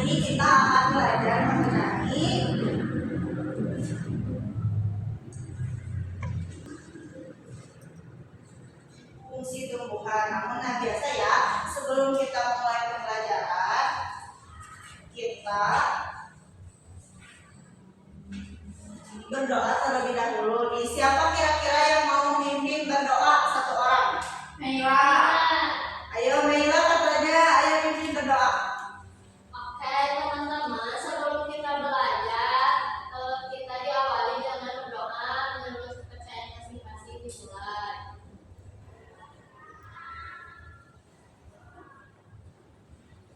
ini kita akan belajar mengenai fungsi tumbuhan. Namun biasa ya, sebelum kita mulai pembelajaran, kita berdoa terlebih dahulu. Nih, siapa kira-kira yang mau memimpin berdoa? Satu orang. Naila. Ayo Naila katanya, ayo mimpin berdoa. Oke teman-teman, sebelum kita belajar, kita diawali dengan berdoa menurut kepercayaan masing-masing dimulai.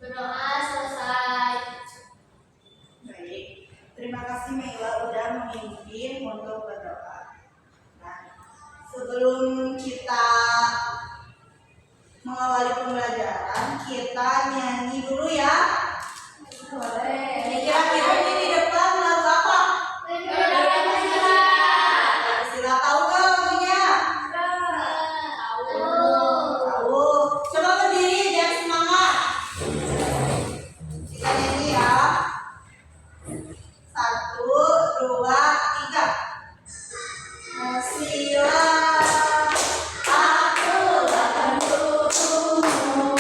Berdoa selesai. Baik, terima kasih Naila udah memimpin untuk berdoa. Nah, sebelum kita mengawali pembelajaran, kita nyanyi dulu ya. Boleh. Kira-kira ini di depan lagu apa? Sila tahu nggak lagunya? Tahu. Coba berdiri biar semangat. Kita nyanyi ya. 1, 2, 3. Sila aku akan dukungmu.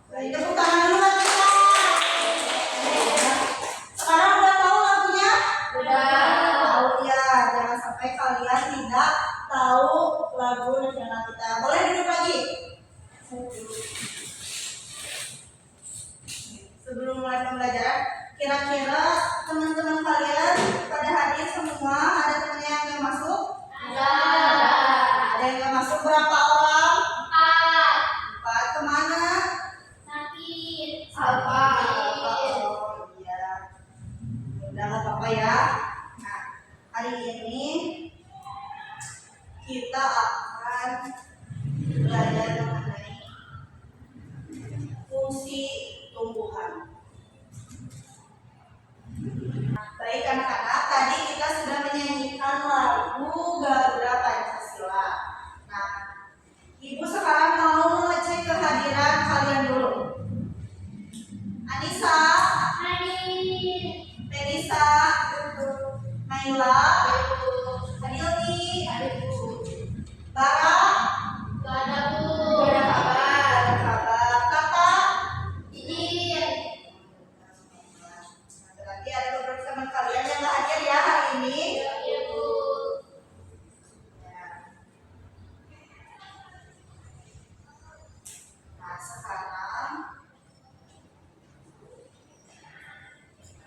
Baik, tepuk tangan dulu kan kita. Sekarang udah tahu lagunya? Tahu ya, jangan sampai kalian tidak tahu lagu nasional kita. Boleh duduk lagi? Sebelum mulai pembelajaran, kira-kira teman-teman kalian pada hadir semua, ada temannya yang nggak masuk? Ada yang nggak masuk, berapa orang? 4. Kemana? Apa? Oh iya. Udah nggak apa-apa ya. Nah, hari ini kita akan belajar mengenai fungsi tumbuhan. Baik anak-anak, tadi kita sudah menyanyikan lagu Garuda Pancasila. Nah, Ibu sekarang mau mengecek kehadiran kalian dulu. Anissa, Melisa, Naila, Adilni, Bara, ada kabar, Kakak. Berarti ada beberapa teman kalian yang nggak hadir ya hari ini. Nah,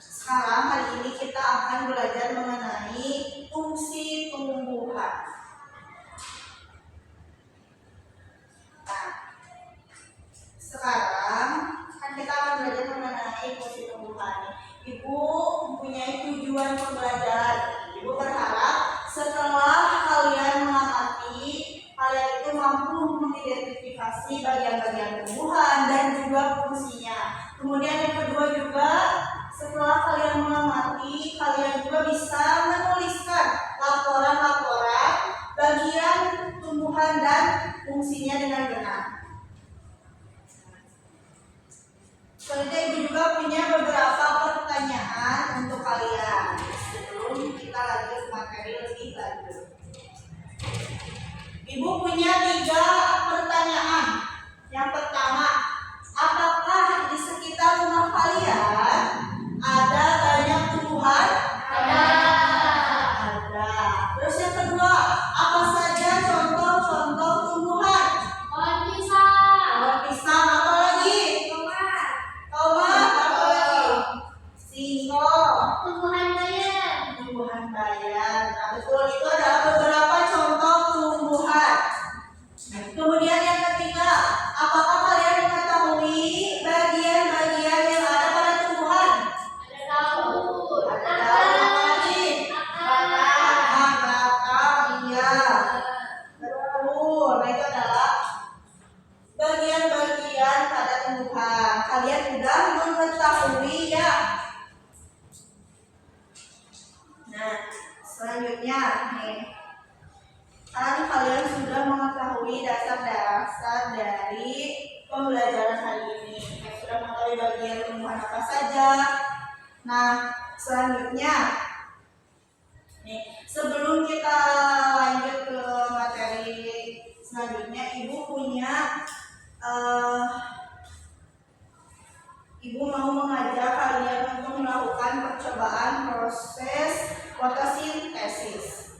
sekarang hari ini kita akan belajar mengenai fungsi tumbuhan. Nah, sekarang kan kita akan belajar mengenai fungsi tumbuhan. Ibu mempunyai tujuan pembelajaran. Ibu berharap setelah kalian mengamati, kalian itu mampu mengidentifikasi bagian-bagian tumbuhan dan juga fungsinya. Kemudian yang kedua juga, setelah kalian mengamati, kalian juga bisa menuliskan laporan-laporan bagian tumbuhan dan fungsinya dengan benar. Selanjutnya Ibu juga punya beberapa pertanyaan untuk kalian sebelum kita lanjut materi lebih lanjut. Ibu punya 3 pertanyaan. Yang pertama, apakah di sekitar rumah kalian ada banyak tumbuhan? Ada. Terus yang kedua, apa saja contoh-contoh tumbuhan? Pohon pisang, Apa lagi? Tomat, apa lagi? Singkong, tumbuhan bayam. tumbuhan bayam. Nah, betul, itu adalah beberapa contoh tumbuhan. Nah, kalian udah mengetahui ya. Nah, selanjutnya nih, kan kalian sudah mengetahui dasar-dasar dari pembelajaran hari ini. Sudah mengetahui bagian tumbuhan apa saja. Nah, selanjutnya nih, sebelum kita lanjut ke materi selanjutnya, Ibu mau mengajak kalian untuk melakukan percobaan proses fotosintesis.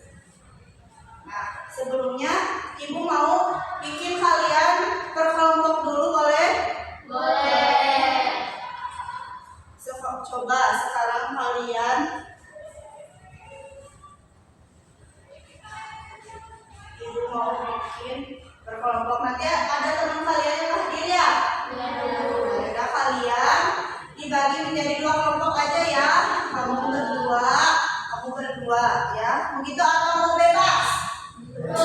Nah, sebelumnya Ibu mau bikin kalian berkelompok dulu, boleh? Boleh. Coba sekarang kalian Ibu mau bikin berkelompok. Nanti ada teman kalian yang hadir ya? Nah, kalian dibagi menjadi 2 kelompok aja ya. Kamu berdua ya. Begitu atau mau bebas? Berdua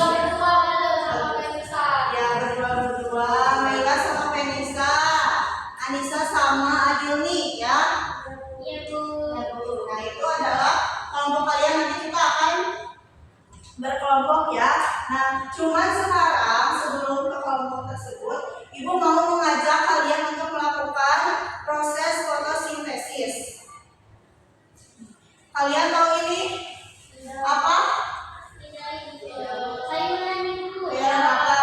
sama Penisa. Ya, berdua. Maila sama Penisa, Anissa sama Adilni ya. Iya, Bu. Nah, itu adalah kelompok kalian. Nanti kita akan berkelompok ya. Nah, cuman sekarang sebelum ke kelompok tersebut, Ibu mau mengajak kalian untuk melakukan proses fotosintesis. Kalian tahu ini apa? Sayuran itu. Ya, apa?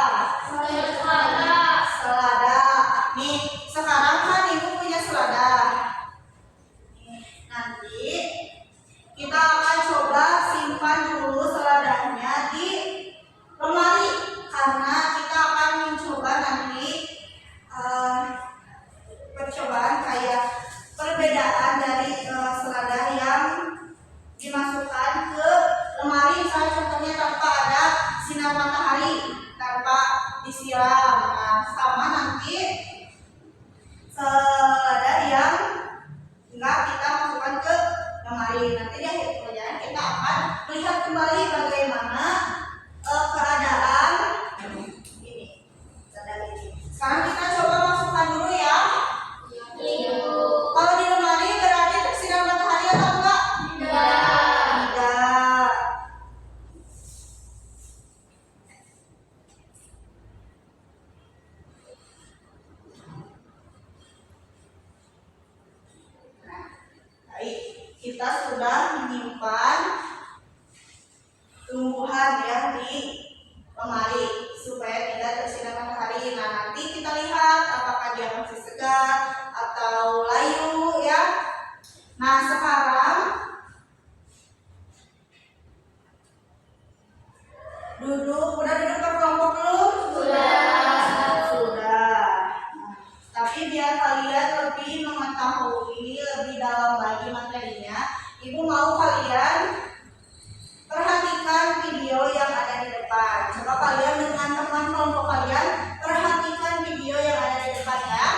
Sayur selada. Selada. Nih, sekarang kan Ibu punya selada. Nanti kita akan coba simpan dulu seladanya di lemari karena kita akan mencoba nanti percobaan kayak perbedaan dari selada yang dimasukkan ke lemari, misalnya contohnya tanpa ada sinar matahari, tanpa disiram. Nah, sama nanti selada yang enggak kita masukkan ke lemari. Nanti di akhir pelajaran kita akan melihat kembali bagaimana keadaan ini. Sekarang kita coba masukkan dulu ya. Kalau di lemari berarti tersiram matahari atau enggak? Tidak. Baik, kita sudah menyimpan tumbuhan ya di lemari supaya tidak tersiram matahari. Nah, nanti kita lihat apakah dia masih segar atau layu ya. Nah, sekarang udah duduk berkelompok belum? Sudah. Tapi biar kalian lebih mengetahui lebih dalam lagi materinya, Ibu mau kalian perhatikan video yang ada di depan. Coba kalian dengan teman kelompok kalian perhatikan video yang ada di depan ya.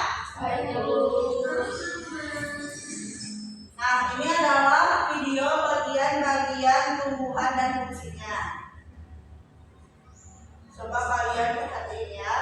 Nah, ini adalah video bagian-bagian tumbuhan dan fungsinya. Coba kalian perhatiin ya.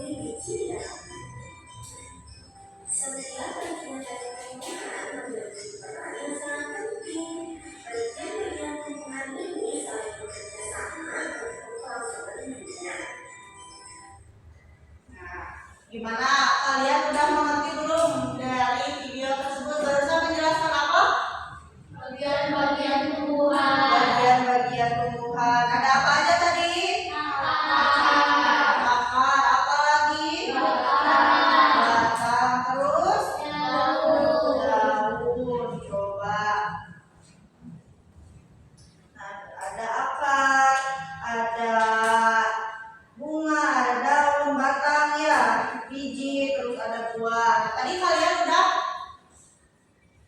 Nah, gimana? Kalian udah mengerti belum dari video tersebut? Barusan menjelaskan apa? Bagian-bagian tumbuhan. Bagian-bagian tumbuhan. Ada apa aja tadi? Akar. Apa lagi? Batang. Terus? Daun. Coba. Nah, ada akar, ada bunga, ada daun, batang ya, biji, terus ada buah. Nah, tadi kalian udah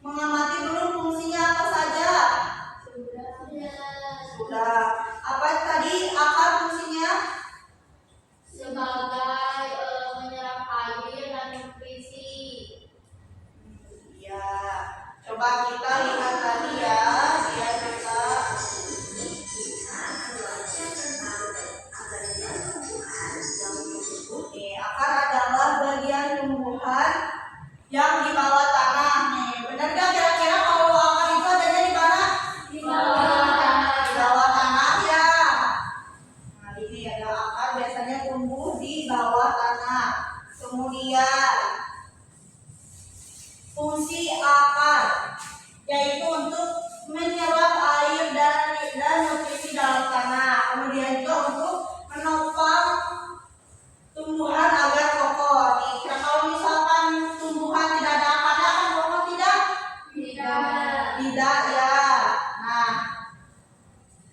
mengamati belum fungsinya apa saja? Sudah. Apa tadi akar fungsinya? Sebagai menyerap air dan nutrisi. Ya. Coba kita lihat tadi ya, biar kita. Akar adalah bagian tumbuhan yang di bawah tanah. Nih, benar gak kira-kira kalau akar itu adanya di mana? Di bawah tanah. Di bawah tanah ya. Nah, ini ada akar biasanya tumbuh di bawah tanah. Kemudian fungsi akar yaitu untuk menyerap air dan nutrisi dalam tanah. Kemudian juga untuk menopang tumbuhan agar kokoh. Nih, kalau misalkan tumbuhan tidak ada akarnya akan kokoh tidak? Tidak ya. Nah,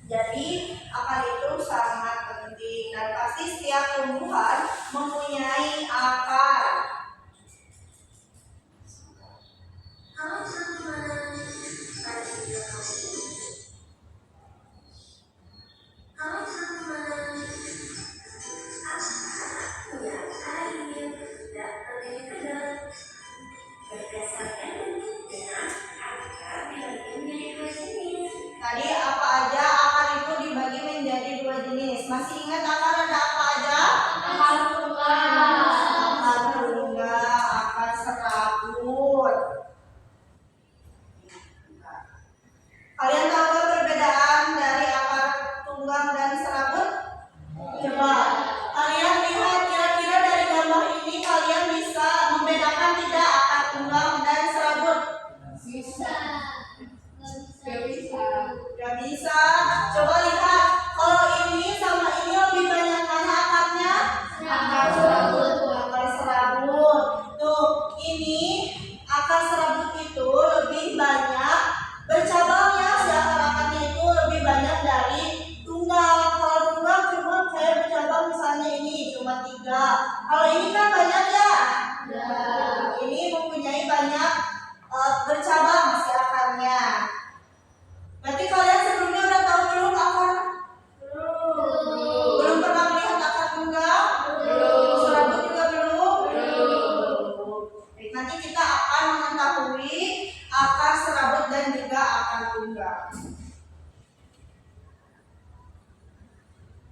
jadi akar itu sangat penting dan pasti setiap tumbuhan mempunyai akar. Tadi apa aja akar itu dibagi menjadi dua jenis. Masih ingat akar ada apa aja? Akar tunggal. Akar tunggal, akar serabut. Kalian tahu nggak perbedaan dari akar tunggal dan serabut? Coba kalian lihat kira-kira dari gambar ini kalian bisa membedakan tidak akar tunggal dan serabut? Bisa. Gak bisa. Coba lihat kalau ini sama ini lebih banyak mana akarnya? Akar serabut. Akar serabut. Tuh, ini akar serabut itu lebih banyak bercabangnya. Si akar-akarnya itu lebih banyak dari tunggal. Kalau tunggal cuma kayak bercabang misalnya ini cuma 3. Kalau ini kan banyak ya. Ini mempunyai banyak bercabang si akarnya. Berarti kalian sebelumnya udah tahu belum akar? Belum pernah melihat akar tunggal? Serabut juga belum? Nanti kita akan mengetahui akar serabut dan juga akar tunggal.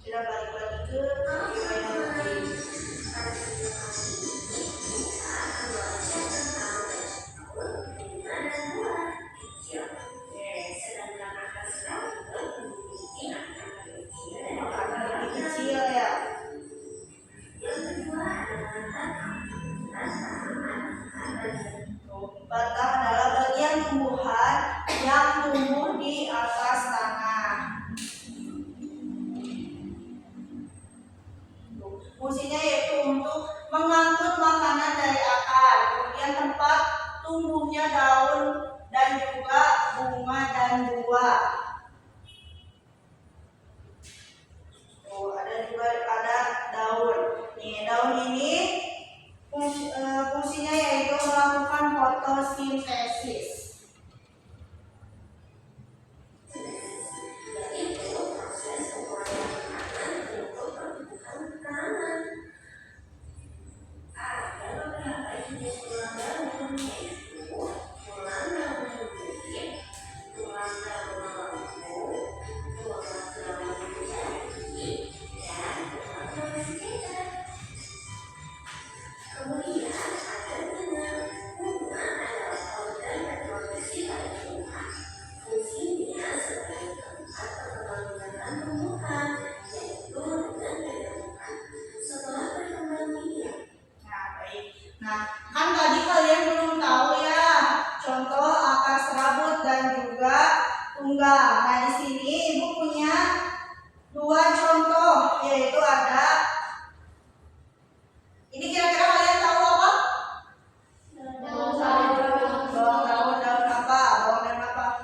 Kita balik lagi ke akarnya lebih kecil ya. Batang adalah bagian tumbuhan yang tumbuh di atas tanah. Fungsinya yaitu untuk mengangkut makanan dari akar, kemudian tempat tumbuhnya daun dan juga bunga dan buah. Tuh, ada daun. Nih, daun ini fungsinya yaitu melakukan fotosintesis. Nah, kan tadi kalian belum tahu ya contoh akar serabut dan juga tunggal. Nah, di sini Ibu punya dua contoh, yaitu ada ini, kira-kira kalian tahu apa? Bawang daun apa? Bawang daun apa?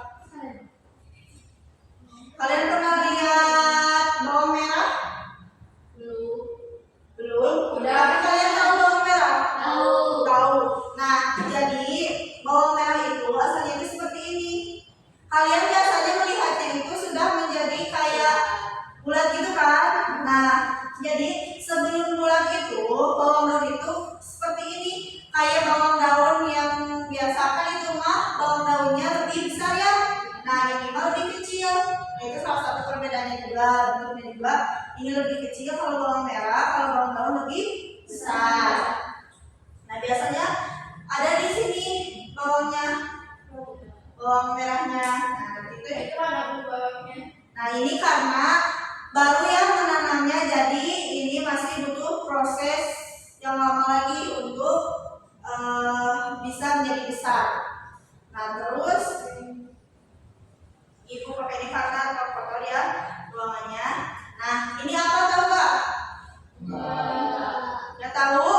Kalian pernah lihat bawang merah? Belum. Tapi kalian tahu bawang merah? Tahu. Nah, jadi bawang merah itu asalnya itu seperti ini. Kalian biasanya melihatnya itu sudah menjadi kayak bulat gitu kan? Nah, jadi sebelum bulat itu bawang daun itu seperti ini, kayak bawang daun yang biasa kan itu mah bawang daunnya lebih besar ya. Nah, ini mah lebih kecil. Nah, itu salah satu perbedaannya juga. Bentuknya juga ini lebih kecil kalau bawang merah, kalau bawang daun lebih besar. Nah, biasanya ada di sini bawangnya, bawang merahnya. Nah, itu ada bawangnya. Nah, ini karena baru yang menanamnya, jadi ini masih butuh proses yang lama lagi untuk bisa menjadi besar. Nah, terus Ibu pakai ini karena kotor ya ruangannya. Nah, ini apa tahu nggak? Nggak tahu?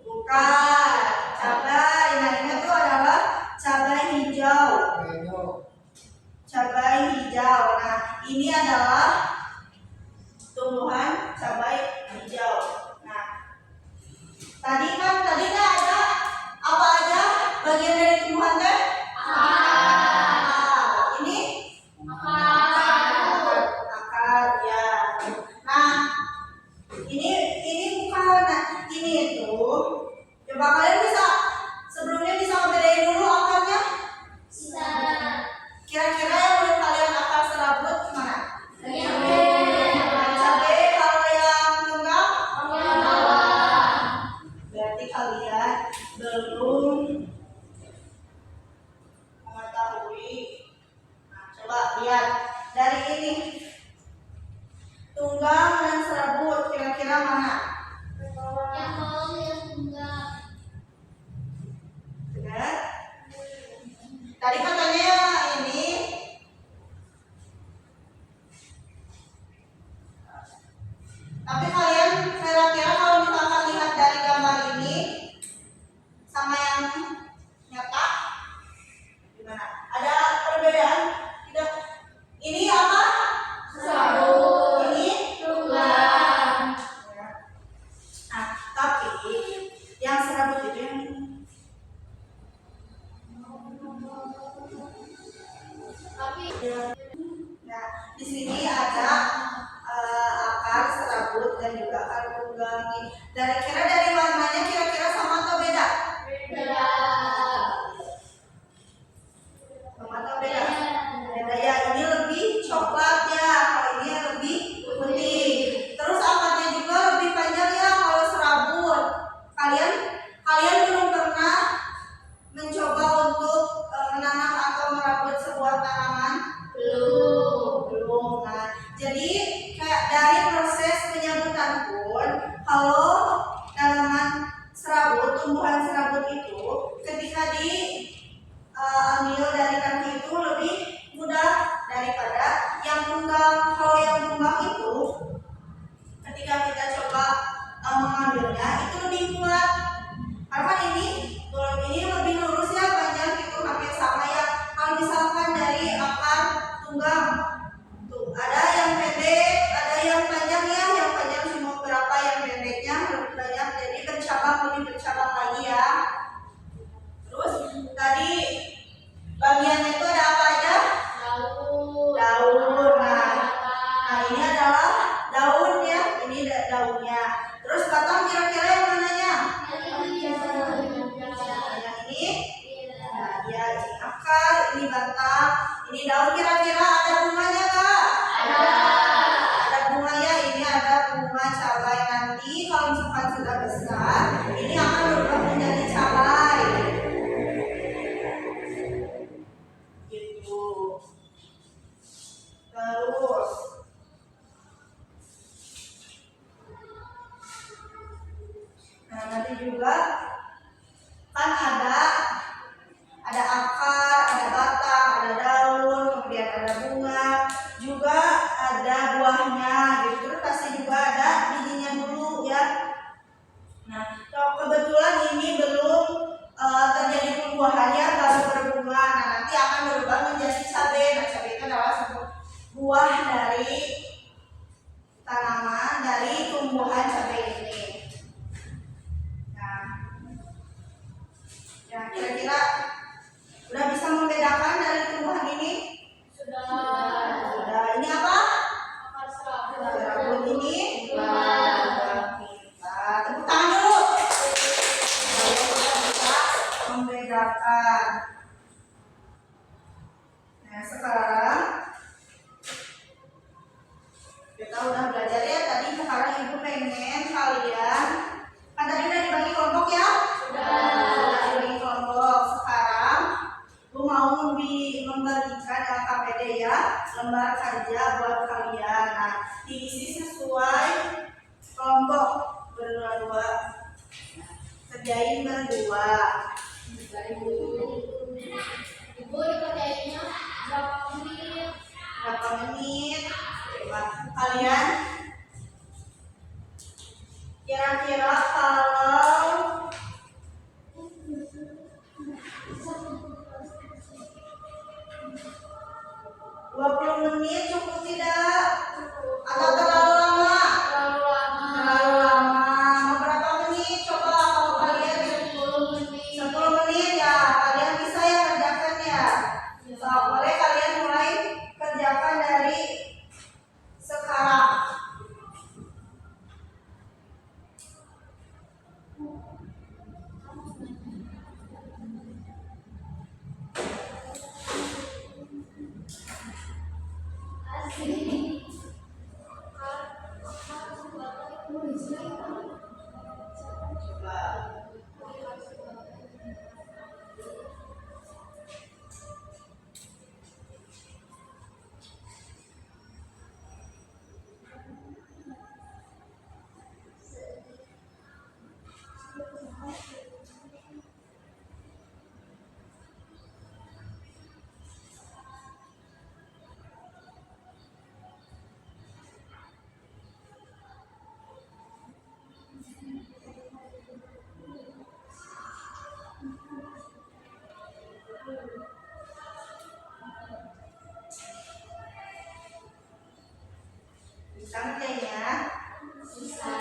Bukan. Cabai. Nah, ini tuh adalah cabai hijau. Cabai hijau. Nah, ini adalah tumbuhan cabai hijau. Nah, tadi nggak ada apa aja bagian dari tumbuhan teh? Ini akar ya. Nah, ini bukan. Nah, ini itu coba kalian bisa sebelumnya bisa ngebedain dulu akarnya. Kira-kira yang menurut kalian akar serabut gimana? Cabai. Kalau yang tunggal? Berarti kalian belum mengetahui. Nah, coba lihat dari ini. Tunggal dan serabut, kira-kira mana? Benar? Tadi katanya ini. Tapi kalian kira-kira kalau misalkan lihat dari gambar ini sama yang nyata gimana? Ada perbedaan? Tidak. Ini apa? Ini Tunggal. Nah, tapi yang serabut itu yang nah, di sini ada akar serabut dan juga akar tunggal nih. Kira-kira dari warnanya kira-kira sama atau beda? Sama atau beda? Beda ya. Ini lebih coklat ya. Kalau ini yang lebih putih. Terus akarnya juga lebih panjang ya kalau serabut. Kalian belum pernah mencoba untuk menanam atau merabut sebuah tanaman? Belum. Nah, jadi kayak dari proses penyabutan pun, kalau tanaman serabut, tumbuhan serabut itu ketika diambil dari kaki itu lebih mudah daripada yang tunggal. Kalau yang tunggal itu ketika kita coba mengambilnya itu lebih kuat. Karena kalau ini lebih lurus ya, panjang itu hampir sama ya. Kalau misalkan dari akar tunggal tuh ada yang pendek, ada yang panjang ya. Yang panjang cuma berapa, yang pendeknya lebih banyak, jadi lebih bercabang lagi ya. Terus tadi bagiannya itu ada apa aja? Daun. Nah, ini adalah daun ya. Ini daunnya. Terus batang kira-kira yang mananya? Yang ini? Nah, ya, ini akar, ini batang, ini daun. Kira-kira ada bunganya kak? Ada bunga ya. Ini ada bunga cabai. Nanti kalau misalkan sudah besar, ini akan berubah menjadi cabai. Gitu. Terus Nah, nanti juga kan ada akar, ada batang, ada daun, kemudian ada bunga, juga ada buahnya gitu. Terus pasti juga ada bijinya dulu ya. Nah, kalau kebetulan ini belum terjadi pembuahannya, baru berbunga. Nah, nanti akan berubah menjadi cabai. Nah, cabai itu adalah sebuah buah dari tanaman dari tumbuhan cabai ini. Nah, ya kira-kira udah bisa membedakan dari tumbuhan ini? Sudah. Sudah. Ini apa? Akar serabut. Serabut ini? Sudah. Nah, tepuk tangan dulu. Saya sudah bisa membedakan. Nah, sekarang kita udah belajar ya tadi. Sekarang ibu pengen kalian, kan tadi udah dibagi kelompok ya? Sudah dibagi kelompok. Sekarang ibu mau membagikan LKPD ya, lembar kerja buat kalian. Nah, diisi sesuai kelompok berdua-dua. Kerjain berdua. Ibu dikerjainnya berapa menit? Berapa menit? Coba kalian kira-kira kalau 20 menit cukup tidak? Atau terlalu lama? Terlalu lama. Terlalu lama. Mau berapa menit? Coba kalau kalian 10 menit. 10 menit ya, kalian bisa ya kerjakan ya. So, boleh kalian mulai kerjakan dari sekarang. Coba. Bisa ngerjainnya? Bisa.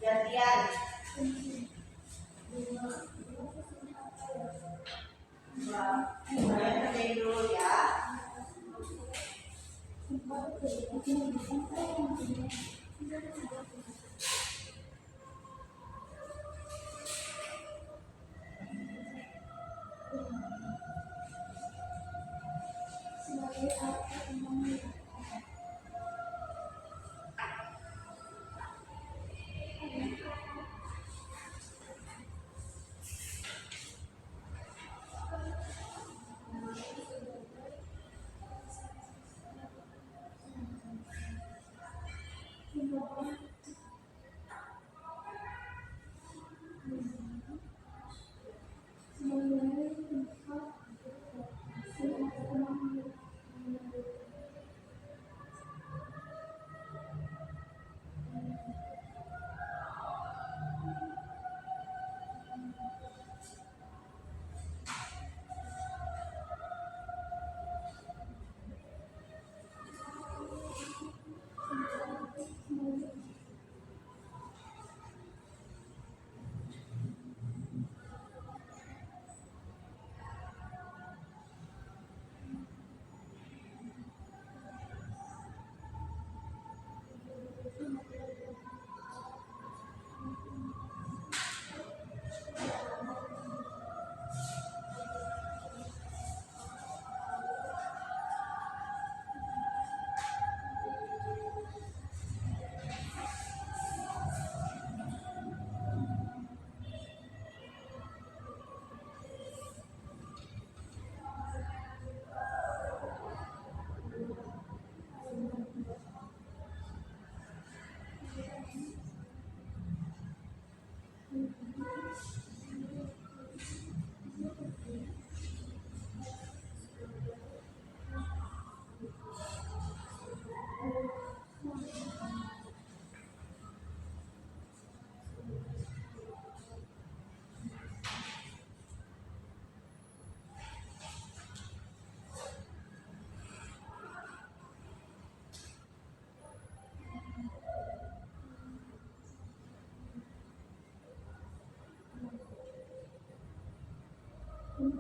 Gantian. Kalian kerjain dulu ya.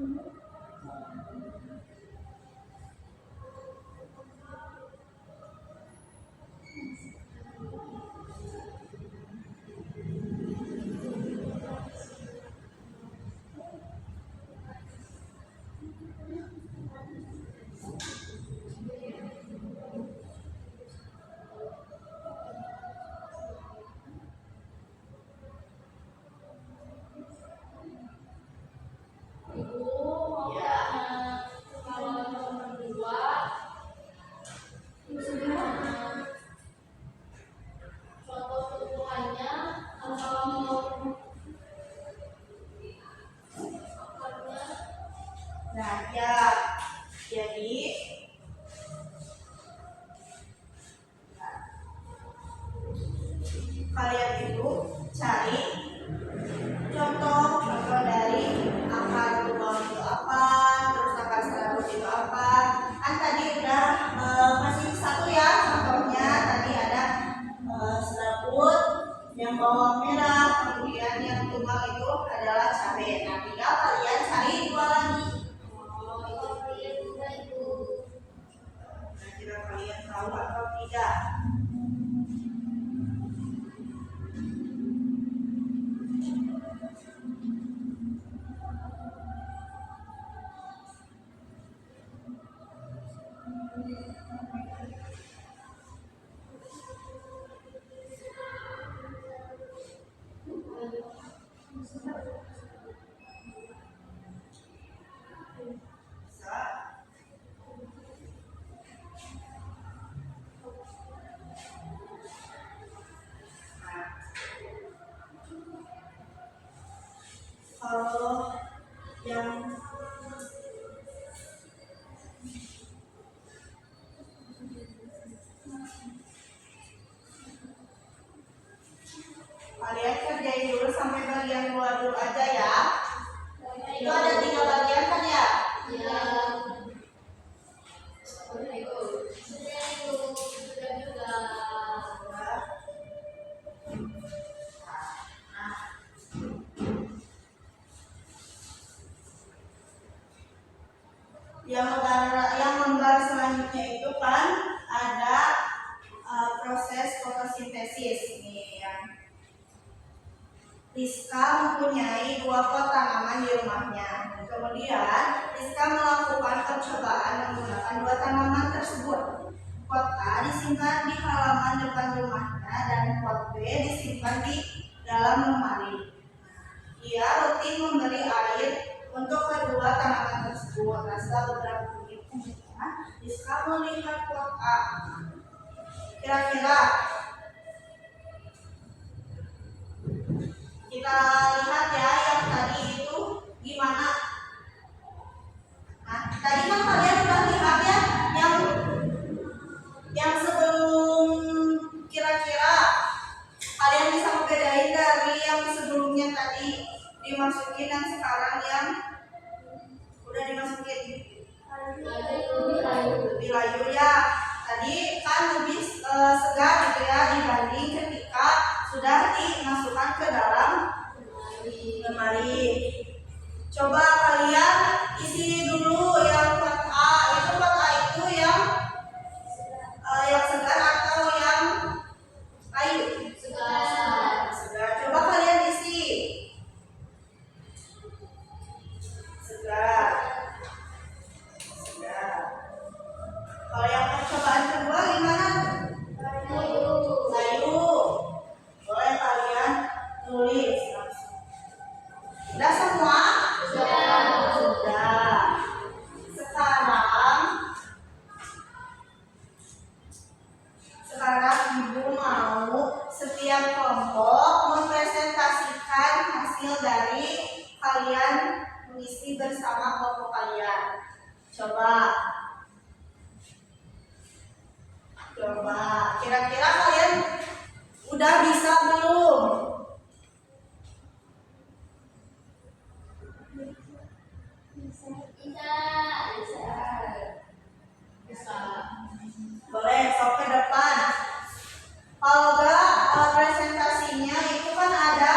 Ibu mau Ya. tanya kalau nomor 2 contoh tumbuhannya atau akarnya. Nah, ya. Jadi kalian itu cari contoh dari akar tulang itu apa, terus akar serabut itu apa. Kan tadi udah masih satu ya contohnya. Tadi ada serabut yang bawang merah, kemudian yang tulang itu adalah cabai. Nah, tinggal kalian cari dua lagi. Kira kalian tahu atau tidak? Bisa? Nah, kalau yang kalian kerjain dulu sampai bagian luar dulu aja ya. Itu ada 3 bagian kan ya? Ya. Sudah juga. Yang lembar selanjutnya itu kan ada proses fotosintesis nih yang Rizka mempunyai 2 pot tanaman di rumahnya. Kemudian Rizka melakukan percobaan menggunakan 2 tanaman tersebut. Pot A disimpan di halaman depan rumahnya dan pot B disimpan di dalam lemari. Ia rutin memberi air untuk kedua tanaman tersebut. Nah, setelah beberapa menit kemudian Rizka melihat pot A. Kira-kira kita lihat ya yang tadi itu gimana. Nah, tadi kan kalian udah lihat ya yang sebelum, kira-kira kalian bisa membedain dari yang sebelumnya tadi dimasukin dan sekarang yang udah dimasukin. Lebih layu ya. Tadi kan lebih segar gitu ya dibanding ketika sudah dimasukkan ke dalam lemari. Coba kalian isi dulu yang pot A. Itu pot A itu yang segar atau yang layu? Segar. Segar. Coba kalian isi. Segar. Segar. Kalau yang percobaan kedua gimana? Layu. Boleh kalian tulis. Sudah semua? Sudah. Sekarang Ibu mau setiap kelompok mempresentasikan hasil dari kalian mengisi bersama kelompok kalian. Coba. Kira-kira kalian udah bisa belum? Bisa. Boleh, sok ke depan. Kalau enggak presentasinya itu kan ada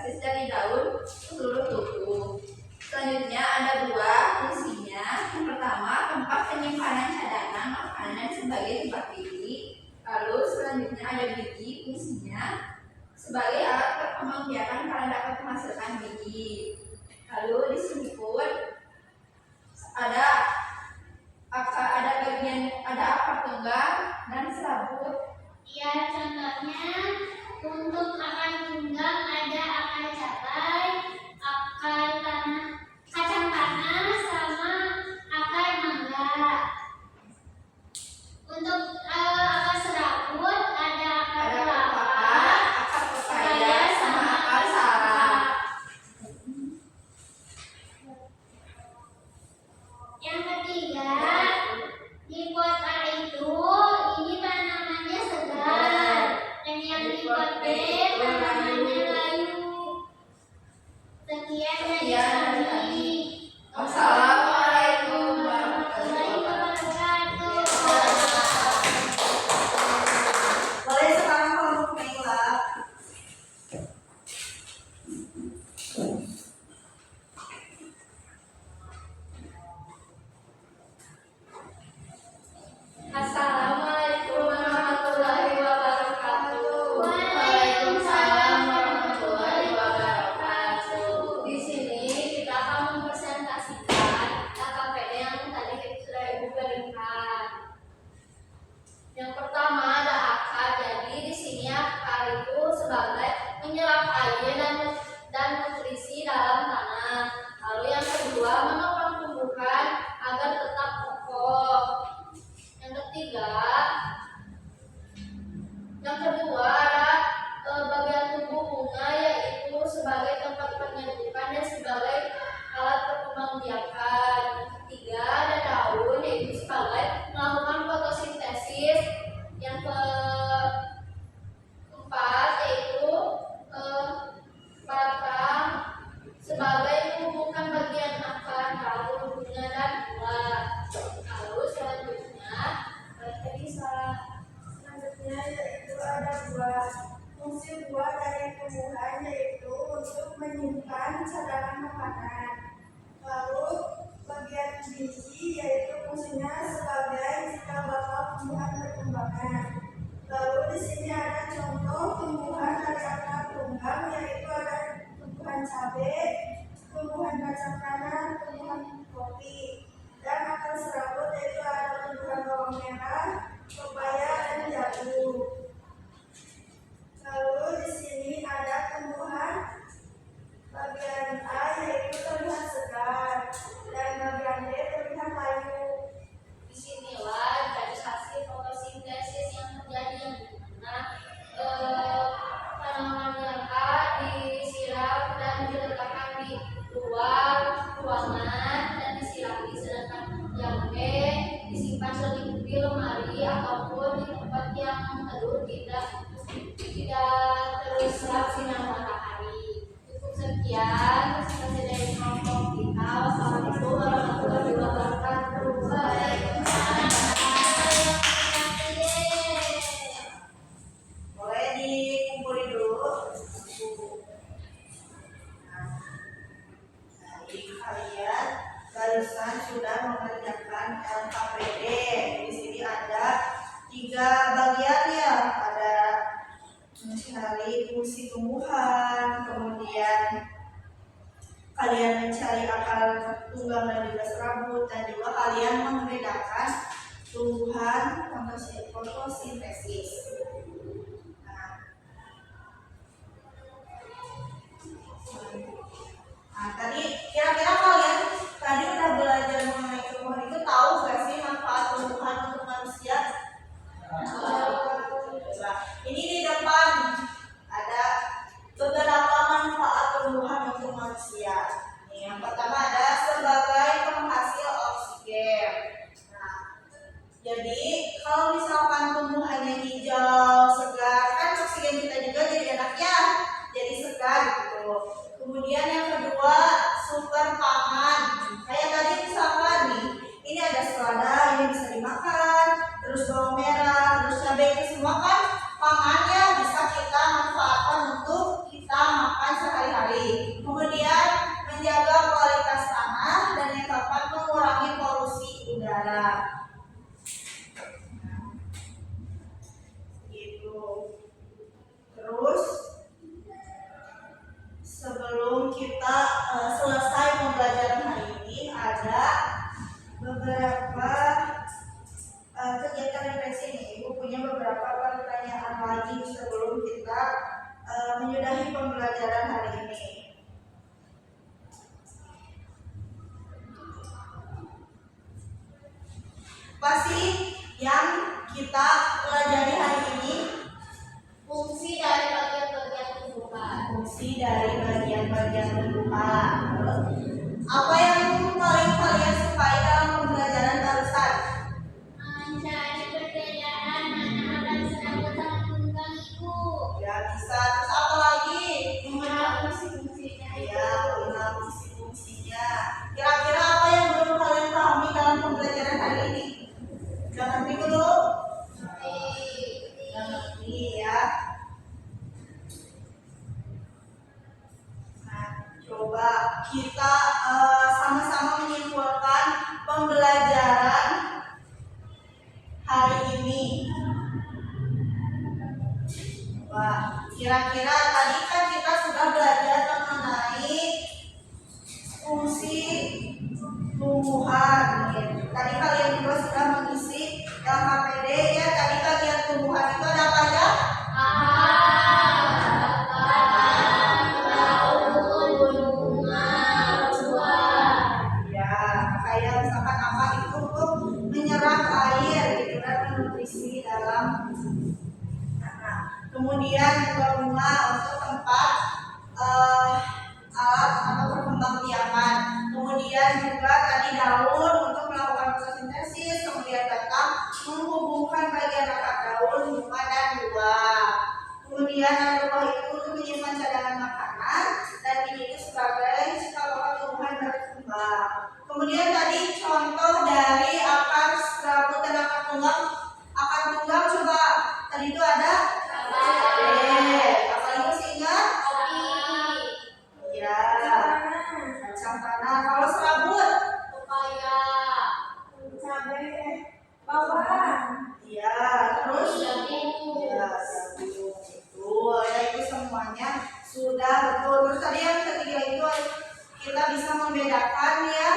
fotosintesis dari daun seluruh tubuh. Selanjutnya ada buah, fungsinya yang pertama tempat penyimpanan cadangan makanan sebagai tempat biji. Lalu selanjutnya ada biji, fungsinya sebagai alat perkembangbiakan karena dapat menghasilkan biji. Lalu di sini pun ada akar tunggang dan serabut. Ya, contohnya untuk akar tunggang ada akar cabai, akar tanah, kacang tanah, sama akar mangga. Untuk akar serabut ada akar kelapa, akar pepaya, sama akar sarap. Yang ketiga, di pot A itu ini tanamannya segar, dan yang di pot B tanamannya layu. Sekian dari kami. Wassalamualaikum Warahmatullahi wabarakatuh. Boleh sekarang kelompok Naila. Assalamualaikum warahmatullahi wabarakatuh. Waalaikumsalam warahmatullahi wabarakatuh. Di sini kita akan mempresentasikan KKPD yang tadi sudah Ibu berikan. Yang pertama ada akar. Jadi di sini akar itu sebagai menyerap air dan nutrisi dalam tanah. Lalu yang kedua menopang tumbuhan agar tetap kokoh. Yang kedua ada bagian tubuh bunga, yaitu sebagai tempat penyerbukan dan sebagai alat perkembangbiakan. Yang ketiga ada daun, yaitu sebagai melakukan fotosintesis. Yang keempat yaitu batang sebagai menumbuhkan bagian akar, daun, bunga, dan buah. Lalu selanjutnya yaitu ada buah. Fungsi buah dari tumbuhan yaitu untuk menyimpan cadangan makanan. Lalu bagian biji yaitu fungsinya sebagai cikal bakal tumbuhan perkembangan. Lalu di sini ada contoh tumbuhan dari akar tunggang, yaitu ada tumbuhan cabai, tumbuhan kacang tanah, tumbuhan kopi, dan akar serabut yaitu ada tumbuhan bawang merah, pepaya, dan jagung. Lalu di sini ada tumbuhan bagian A yaitu terlihat segar dan bagian B terlihat layu. Disinilah garis hasil fotosintesis yang terjadi, di mana tanaman yang A disiram dan diletakkan di luar ruangan dan disirami, sedangkan yang B disimpan di lemari ataupun di tempat yang teduh, tidak terserap sinar matahari. Cukup sekian presentasi dari kelompok kita. Wassalamualaikum warahmatullahi wabarakatuh. Boleh dikumpulin dulu. Jadi kalian barusan sudah mengerjakan LKPD. Di sini ada 3 bagian ya. Ada mencari fungsi tumbuhan, kemudian kalian mencari akar tunggang dan juga serabut, dan juga kalian membedakan tumbuhan fotosintesis. Nah, tadi kira-kira kalian tadi udah belajar mengenai tumbuhan itu, tahu gak sih manfaat tumbuhan untuk manusia? Nah, ini di depan ada beberapa manfaat tumbuhan untuk manusia. Yang pertama ada sebagai penghasil oksigen. Nah, jadi kalau misalkan tumbuhannya hijau, segar, kan oksigen kita juga jadi enak ya, jadi segar gitu. Kemudian yang kedua, sumber pangan. Kayak tadi misalkan nih, ini ada selada, ini bisa dimakan, terus bawang merah, terus cabai, itu semua kan pangan yang bisa kita manfaatkan untuk kita makan sehari-hari. sebelum kita selesai pembelajaran hari ini ada beberapa kegiatan refleksi nih. Ibu punya beberapa pertanyaan lagi sebelum kita menyudahi pembelajaran hari ini. Pasti yang kita pelajari hari ini Fungsi dari bagian-bagian tumbuhan. fungsi dari bagian-bagian tumbuhan. Apa yang paling kalian sukai dalam pembelajaran barusan? Mencari perbedaan mana akan sedang bersama tunggang ibu. Ya bisa. Terus apa lagi? Mengenal fungsi-fungsinya Ya, mengenal fungsi-fungsinya. Kira-kira apa yang belum kalian pahami dalam pembelajaran hari ini? Udah ngerti belum? Udah ngerti ya. Nah, coba kita sama-sama menyimpulkan pembelajaran hari ini. Wah, kira-kira tadi kan kita sudah belajar mengenai fungsi tumbuhan. Tadi kalian juga sudah mengisi LKPD ya. Tadi bagian tumbuhan itu ada apa aja? Ya, kayak misalkan apa itu untuk menyerap air gitu dan nutrisi dalam tanah. Kemudian juga bunga untuk tempat alat atau perkembangbiakan. Kemudian juga tadi daun untuk melakukan fotosintesis. Kemudian batang menghubungkan bagian akar daun, bunga dan buah. Kemudian ada buah itu untuk menyimpan cadangan makanan dan ini itu sebagai cikal bakal tumbuhan berkembang. Kemudian tadi contoh dari akar serabut dan akar tunggang. Akar tunggang coba tadi itu ada apalagi masih ingat? Ya, kacang tanah. Kalau serabut, ya, terus ya, jagung itu, ya itu semuanya sudah betul. Terus tadi yang ketiga itu kita bisa membedakan ya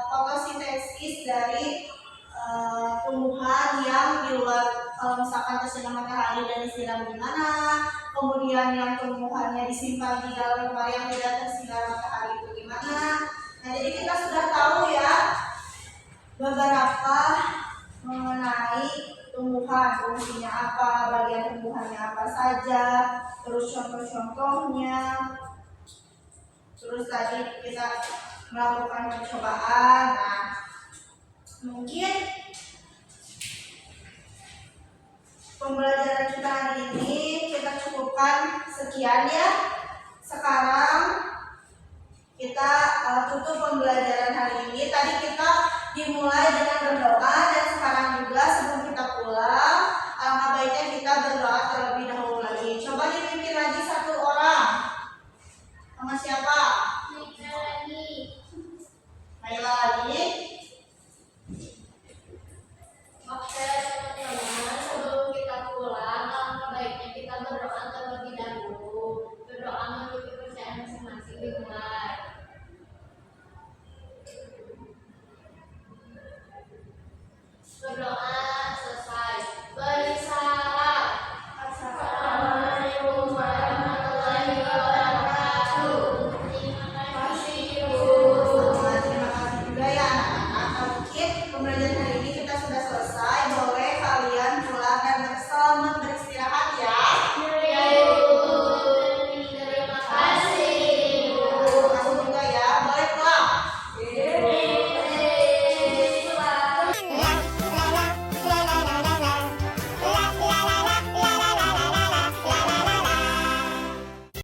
fotosintesis dari tumbuhan yang di luar, kalau misalkan tersiram matahari dan disiram gimana, kemudian yang tumbuhannya disimpan di dalam lemari yang tidak tersiram matahari itu gimana. Nah, jadi kita sudah tahu ya beberapa mengenai tumbuhan, fungsinya apa, bagian tumbuhannya apa saja, terus contoh-contohnya. Terus tadi kita melakukan percobaan. Nah, mungkin pembelajaran kita hari ini kita cukupkan sekian ya. Sekarang kita tutup pembelajaran hari ini. Tadi kita dimulai dengan berdoa dan sekarang juga sebelum kita pulang, alangkah baiknya kita berdoa terlebih dahulu lagi. Coba dipimpin lagi satu orang. Sama siapa?